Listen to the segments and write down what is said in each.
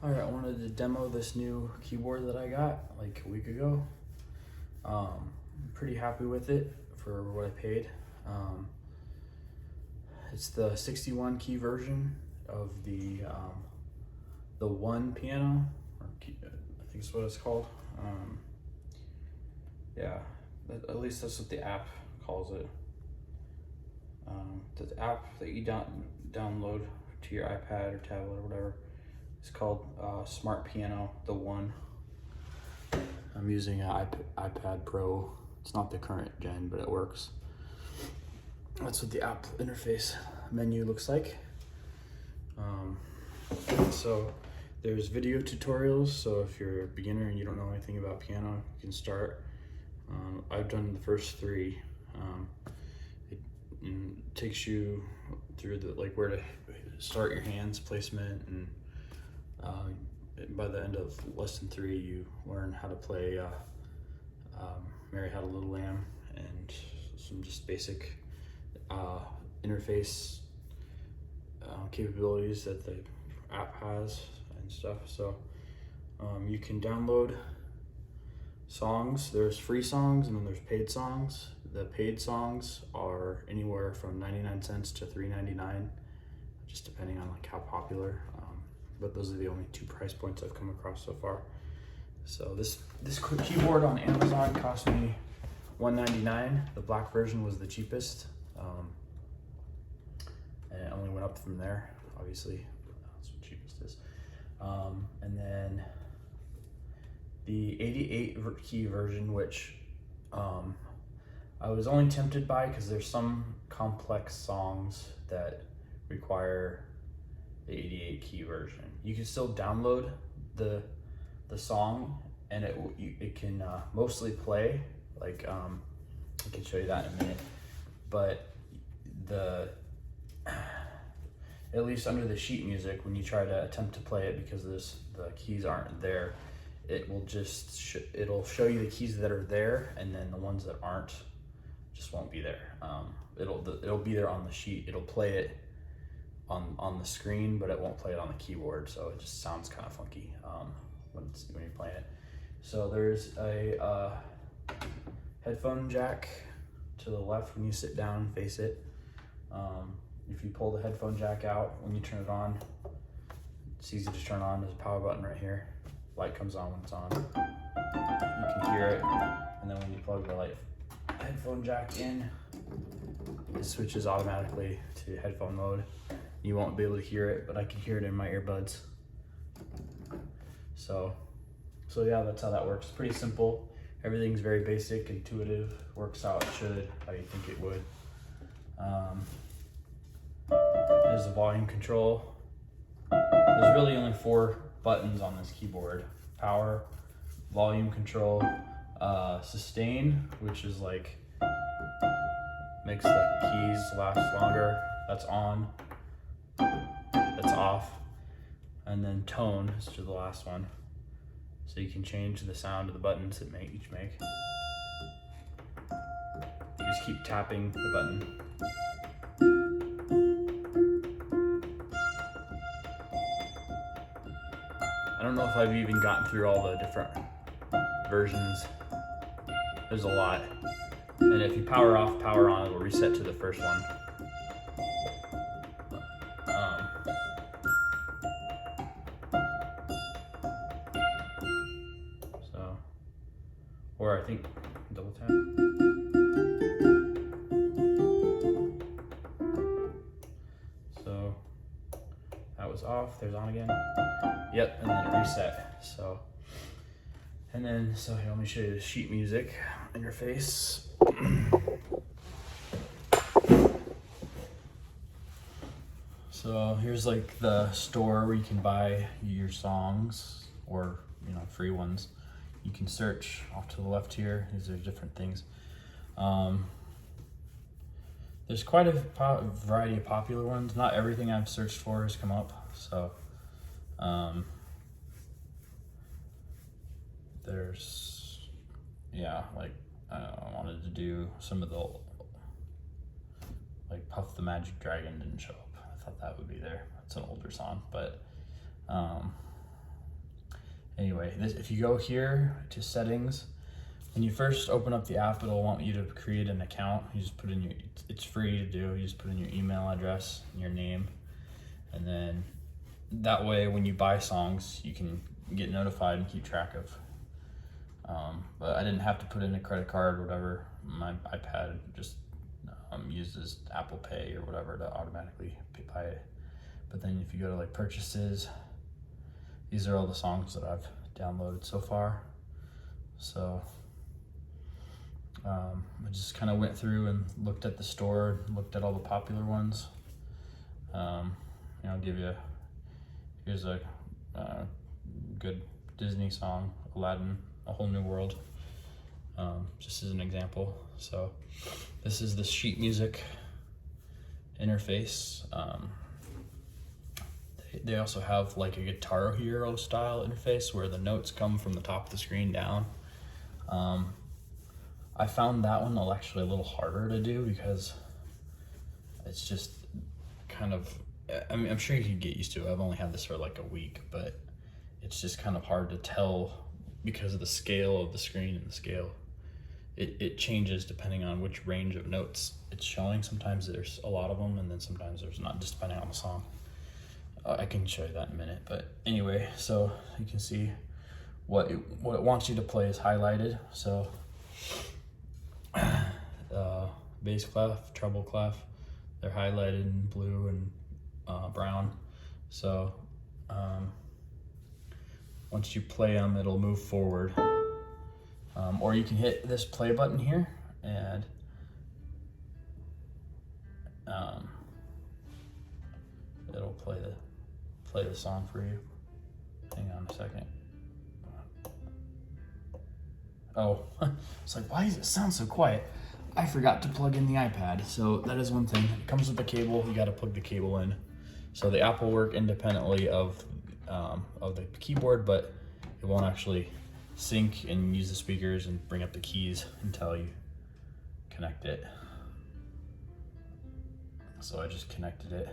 Alright, I wanted to demo this new keyboard that I got like a week ago. I'm pretty happy with it for what I paid. It's the 61 key version of the One piano, or key, I think that's what it's called. Yeah, at least that's what the app calls it. The app that you download to your iPad or tablet or whatever, it's called Smart Piano, the One. I'm using an iPad Pro. It's not the current gen, but it works. That's what the app interface menu looks like. So there's video tutorials. So if you're a beginner and you don't know anything about piano, you can start. I've done the first three. It takes you through the where to start your hands placement, and by the end of lesson 3 you learn how to play Mary Had a Little Lamb and some just basic interface capabilities that the app has and stuff. So you can download songs. There's free songs and then there's paid songs. The paid songs are anywhere from 99 cents to $3.99, just depending on how popular. But those are the only 2 price points I've come across so far. So this keyboard on Amazon cost me $1.99. The black version was the cheapest, and it only went up from there. Obviously, that's what cheapest is. And then the 88 key version, which I was only tempted by because there's some complex songs that require the 88 key version. You can still download the song and it can mostly play. I can show you that in a minute. But at least under the sheet music, when you try to attempt to play it, because the keys aren't there, it will just it'll show you the keys that are there, and then the ones that aren't just won't be there. It'll be there on the sheet. It'll play it on the screen, but it won't play it on the keyboard, so it just sounds kind of funky when you're playing it. So there's a headphone jack to the left when you sit down and face it. If you pull the headphone jack out when you turn it on, it's easy to turn on. There's a power button right here. Light comes on when it's on. You can hear it, and then when you plug the headphone jack in, it switches automatically to headphone mode. You won't be able to hear it, but I can hear it in my earbuds. So yeah, that's how that works. Pretty simple. Everything's very basic, intuitive, works how it should, how you think it would. There's the volume control. There's really only 4 buttons on this keyboard: power, volume control, sustain, which is makes the keys last longer. That's on. That's off. And then tone is to the last one. So you can change the sound of the buttons that each make. You just keep tapping the button. I don't know if I've even gotten through all the different versions. There's a lot. And if you power off, power on, it'll reset to the first one. Or I think double tap. So that was off, there's on again. Yep, and then it reset. So here, let me show you the sheet music interface. So here's the store where you can buy your songs, or free ones. You can search off to the left here. These are different things. There's quite a variety of popular ones. Not everything I've searched for has come up. So there's, I wanted to do some of the, Puff the Magic Dragon didn't show up. I thought that would be there. It's an older song, but Anyway, if you go here to settings, when you first open up the app, it'll want you to create an account. You just put in it's free to do. You just put in your email address and your name. And then that way, when you buy songs, you can get notified and keep track of. But I didn't have to put in a credit card or whatever. My iPad just uses Apple Pay or whatever to automatically buy it. But then if you go to like purchases, these are all the songs that I've downloaded so far. So I just kind of went through and looked at the store, looked at all the popular ones. I'll give you, here's a good Disney song, Aladdin, A Whole New World, just as an example. So this is the sheet music interface. They also have like a Guitar Hero style interface where the notes come from the top of the screen down. I found that one actually a little harder to do because it's just kind of, I mean, I'm sure you can get used to it. I've only had this for like a week, but it's just kind of hard to tell because of the scale of the screen and the scale. It changes depending on which range of notes it's showing. Sometimes there's a lot of them, and then sometimes there's not, just depending on the song. I can show you that in a minute, but anyway, so you can see what it wants you to play is highlighted. So bass clef, treble clef, they're highlighted in blue and brown. So once you play them, it'll move forward. Or you can hit this play button here and it'll play the song for you. Hang on a second. Oh, it's like, why does it sound so quiet? I forgot to plug in the iPad. So that is one thing. It comes with the cable. You got to plug the cable in. So the app will work independently of the keyboard, but it won't actually sync and use the speakers and bring up the keys until you connect it. So I just connected it.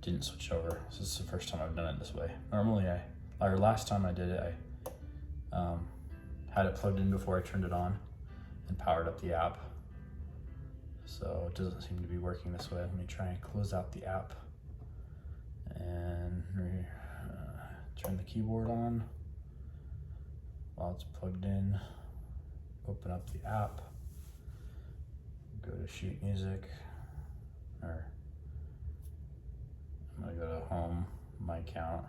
Didn't switch over. This is the first time I've done it this way. Normally last time I did it, I had it plugged in before I turned it on and powered up the app. So it doesn't seem to be working this way. Let me try and close out the app and turn the keyboard on while it's plugged in. Open up the app, go to sheet music, or I'm gonna go to home, my account,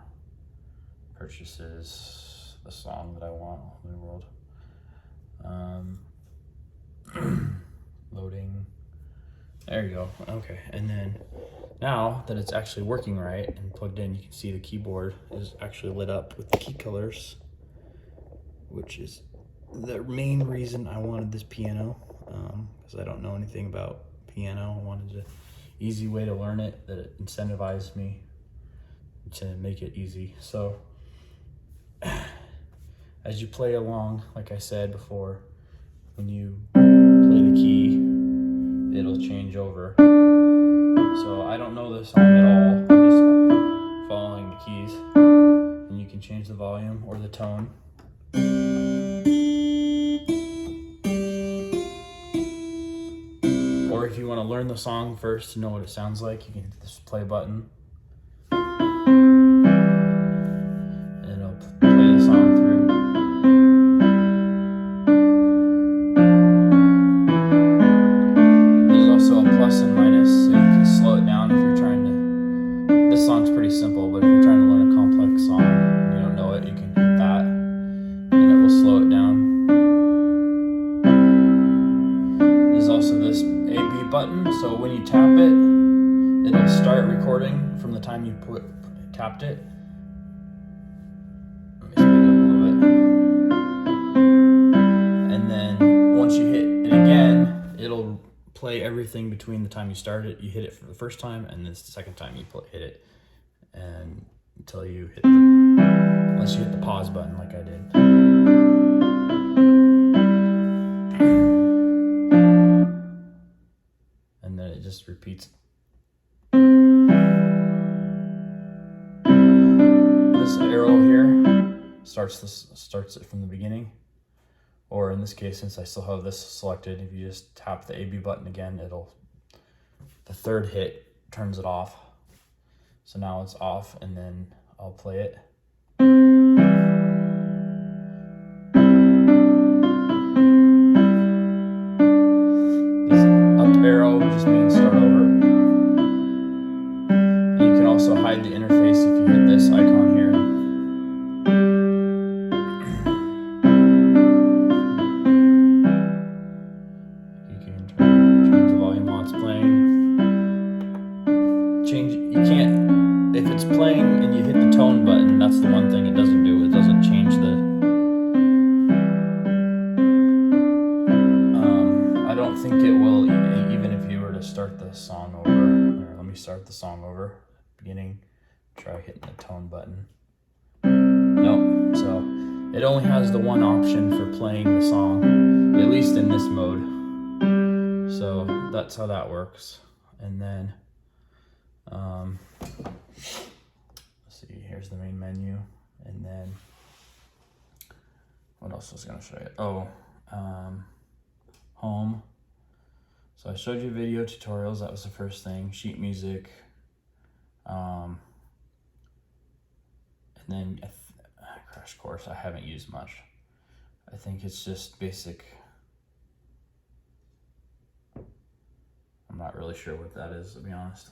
purchases, the song that I want, New World. Loading. There you go. Okay, and then now that it's actually working right and plugged in, you can see the keyboard is actually lit up with the key colors, which is the main reason I wanted this piano, because I don't know anything about piano. I wanted an easy way to learn it that it incentivized me to make it easy. So as you play along, like I said before, when you play the key, it'll change over. So I don't know this song at all. I'm just following the keys. And you can change the volume or the tone. Or if you want to learn the song first to know what it sounds like, you can hit this play button. And it'll play the song through. Plus and minus, so you can slow it down if you're trying to. This song's pretty simple, but if you're trying to learn a complex song and you don't know it, you can hit that and it will slow it down. There's also this A-B button, so when you tap it, it'll start recording from the time you tapped it. Let me speed up a little bit. And then once you hit it again, it'll play everything between the time you start it, you hit it for the first time, and the second time you hit it, and until you hit unless you hit the pause button like I did. And then it just repeats. This arrow here starts it from the beginning. Or in this case, since I still have this selected, if you just tap the A-B button again, the third hit turns it off. So now it's off, and then I'll play it. This up arrow just means start over. And you can also hide the interface if you hit this icon here. You can change the volume while it's playing. You can't, if it's playing and you hit the tone button, that's the one thing it doesn't do. It doesn't change I don't think it will, even if you were to start the song over. Here, let me start the song over. Beginning, try hitting the tone button. Nope, so it only has the one option for playing the song, at least in this mode. So that's how that works. And then, let's see, here's the main menu. And then, what else was I gonna show you? Oh, home. So I showed you video tutorials, that was the first thing. Sheet music. And then crash course, I haven't used much. I think it's just basic. I'm not really sure what that is, to be honest.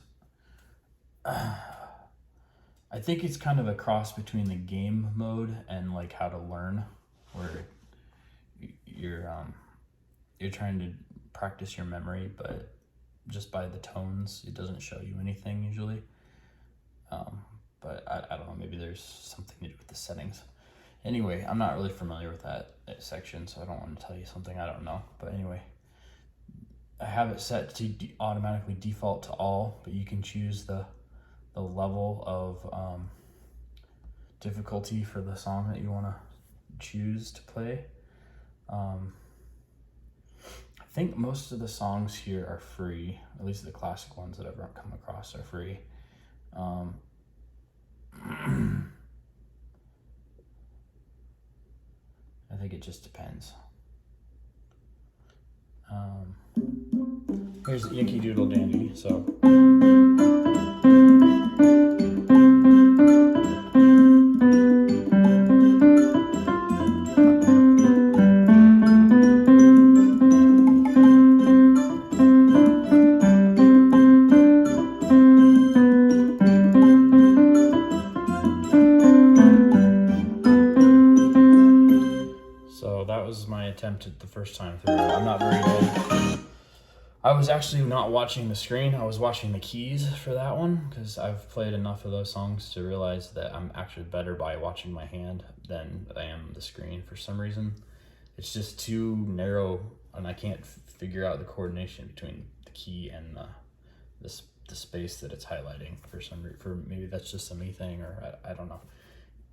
I think it's kind of a cross between the game mode and like how to learn, where you're trying to practice your memory, but just by the tones, it doesn't show you anything usually. But I don't know, maybe there's something to do with the settings. Anyway, I'm not really familiar with that section, so I don't want to tell you something I don't know. But anyway, I have it set to automatically default to all, but you can choose the level of difficulty for the song that you want to choose to play. I think most of the songs here are free, at least the classic ones that I've come across are free. I think it just depends. Here's Yankee Doodle Dandy, so. So that was my attempt at the first time through. I'm not very good. I was actually not watching the screen. I was watching the keys for that one because I've played enough of those songs to realize that I'm actually better by watching my hand than I am the screen for some reason. It's just too narrow and I can't figure out the coordination between the key and the space that it's highlighting for maybe that's just a me thing, or I don't know.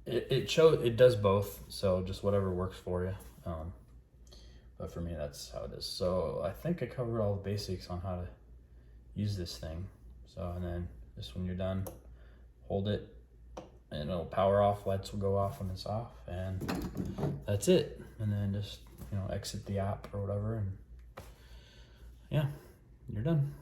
It does both, so just whatever works for you. But for me, that's how it is. So I think I covered all the basics on how to use this thing. So, and then just when you're done, hold it and it'll power off, lights will go off when it's off, and that's it. And then just, exit the app or whatever, and yeah, you're done.